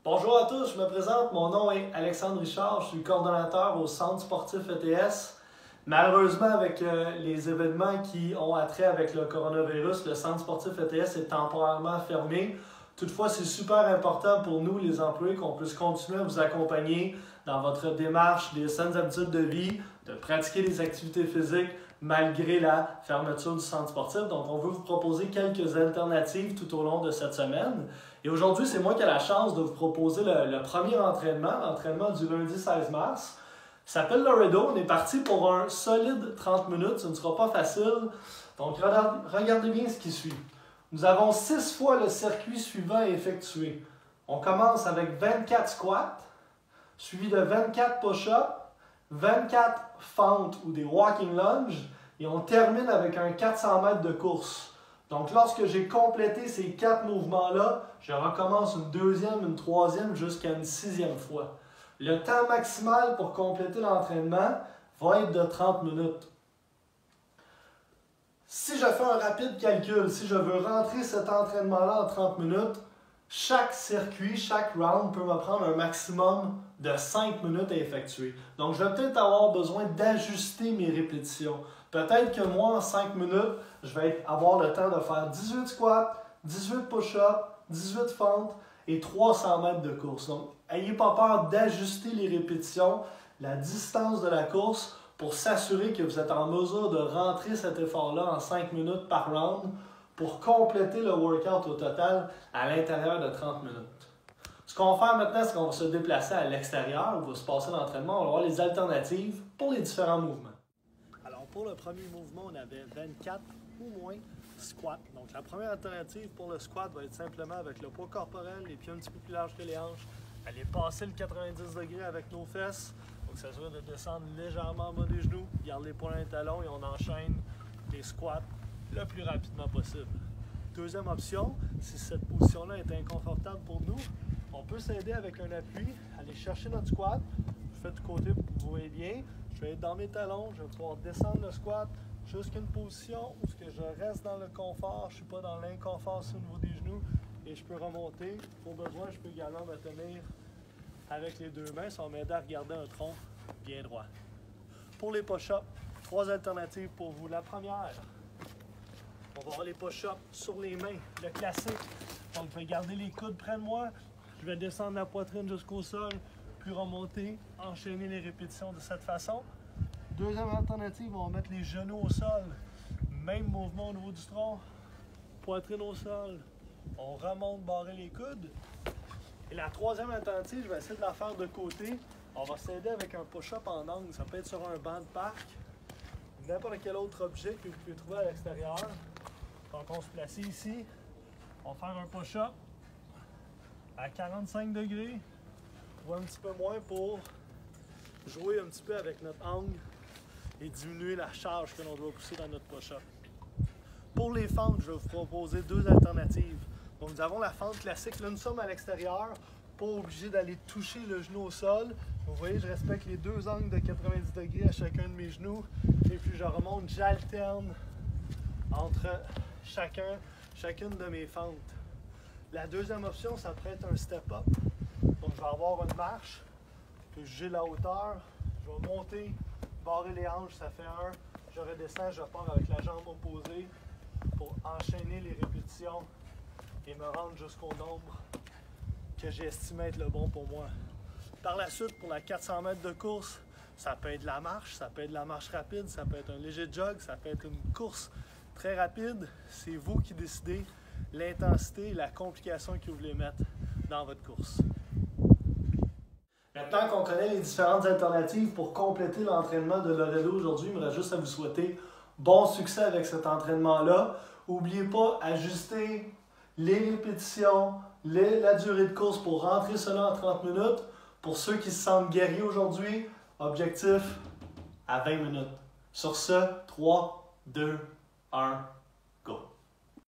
Bonjour à tous, je me présente, mon nom est Alexandre Richard, je suis coordonnateur au Centre sportif ETS. Malheureusement, avec les événements qui ont attrait avec le coronavirus, le Centre sportif ETS est temporairement fermé. Toutefois, c'est super important pour nous, les employés, qu'on puisse continuer à vous accompagner dans votre démarche des saines habitudes de vie, de pratiquer des activités physiques malgré la fermeture du centre sportif. Donc, on veut vous proposer quelques alternatives tout au long de cette semaine. Et aujourd'hui, c'est moi qui ai la chance de vous proposer le premier entraînement, l'entraînement du lundi 16 mars. Ça s'appelle Laredo. On est parti pour un solide 30 minutes. Ce ne sera pas facile. Donc, regardez bien ce qui suit. Nous avons 6 fois le circuit suivant à effectuer. On commence avec 24 squats, suivi de 24 push-ups, 24 fentes ou des walking lunges, et on termine avec un 400 mètres de course. Donc, lorsque j'ai complété ces 4 mouvements-là, je recommence une deuxième, une troisième, jusqu'à une 6e fois. Le temps maximal pour compléter l'entraînement va être de 30 minutes. Si je fais un rapide calcul, si je veux rentrer cet entraînement-là en 30 minutes, chaque circuit, chaque round peut me prendre un maximum de 5 minutes à effectuer. Donc, je vais peut-être avoir besoin d'ajuster mes répétitions. Peut-être que moi, en 5 minutes, je vais avoir le temps de faire 18 squats, 18 push-ups, 18 fentes et 300 mètres de course. Donc, n'ayez pas peur d'ajuster les répétitions, la distance de la course pour s'assurer que vous êtes en mesure de rentrer cet effort-là en 5 minutes par round pour compléter le workout au total à l'intérieur de 30 minutes. Ce qu'on va faire maintenant, c'est qu'on va se déplacer à l'extérieur, où va se passer l'entraînement, on va voir les alternatives pour les différents mouvements. Alors pour le premier mouvement, on avait 24 ou moins squats. Donc la première alternative pour le squat va être simplement avec le poids corporel, les pieds un petit peu plus larges que les hanches, aller passer le 90 degrés avec nos fesses, donc s'assurer de descendre légèrement en bas des genoux, garder les poings dans les talons et on enchaîne les squats le plus rapidement possible. Deuxième option, si cette position-là est inconfortable pour nous, on peut s'aider avec un appui, aller chercher notre squat. Je fais du côté pour que vous voyez bien. Je vais être dans mes talons, je vais pouvoir descendre le squat jusqu'à une position où je reste dans le confort, je ne suis pas dans l'inconfort au niveau des genoux et je peux remonter. Pour besoin, je peux également me tenir avec les deux mains, ça va m'aider à regarder un tronc bien droit. Pour les push-ups, 3 alternatives pour vous. La première, on va avoir les push-ups sur les mains, le classique. Donc, je vais garder les coudes près de moi, je vais descendre la poitrine jusqu'au sol, puis remonter, enchaîner les répétitions de cette façon. Deuxième alternative, on va mettre les genoux au sol. Même mouvement au niveau du tronc, poitrine au sol. On remonte, barrer les coudes. Et la troisième alternative, je vais essayer de la faire de côté. On va s'aider avec un push-up en angle. Ça peut être sur un banc de parc, n'importe quel autre objet que vous pouvez trouver à l'extérieur. Donc, on se place ici, on va faire un push-up à 45 degrés, ou un petit peu moins pour jouer un petit peu avec notre angle et diminuer la charge que l'on doit pousser dans notre push-up. Pour les fentes, je vais vous proposer 2 alternatives. Donc, nous avons la fente classique. Là, nous sommes à l'extérieur, pas obligé d'aller toucher le genou au sol. Vous voyez, je respecte les 2 angles de 90 degrés à chacun de mes genoux. Et puis, je remonte, j'alterne entre chacune de mes fentes. La deuxième option, ça pourrait être un step-up. Donc, je vais avoir une marche, je peux juger la hauteur, je vais monter, barrer les hanches, ça fait 1. Je redescends, je pars avec la jambe opposée pour enchaîner les répétitions et me rendre jusqu'au nombre que j'estime être le bon pour moi. Par la suite, pour la 400 mètres de course, ça peut être de la marche, ça peut être de la marche rapide, ça peut être un léger jog, ça peut être une course très rapide. C'est vous qui décidez l'intensité et la complication que vous voulez mettre dans votre course. Maintenant qu'on connaît les différentes alternatives pour compléter l'entraînement de Laredo aujourd'hui, il me reste juste à vous souhaiter bon succès avec cet entraînement-là. N'oubliez pas, ajuster les répétitions, la durée de course pour rentrer cela en 30 minutes. Pour ceux qui se sentent guéris aujourd'hui, objectif à 20 minutes. Sur ce, 3, 2, 1.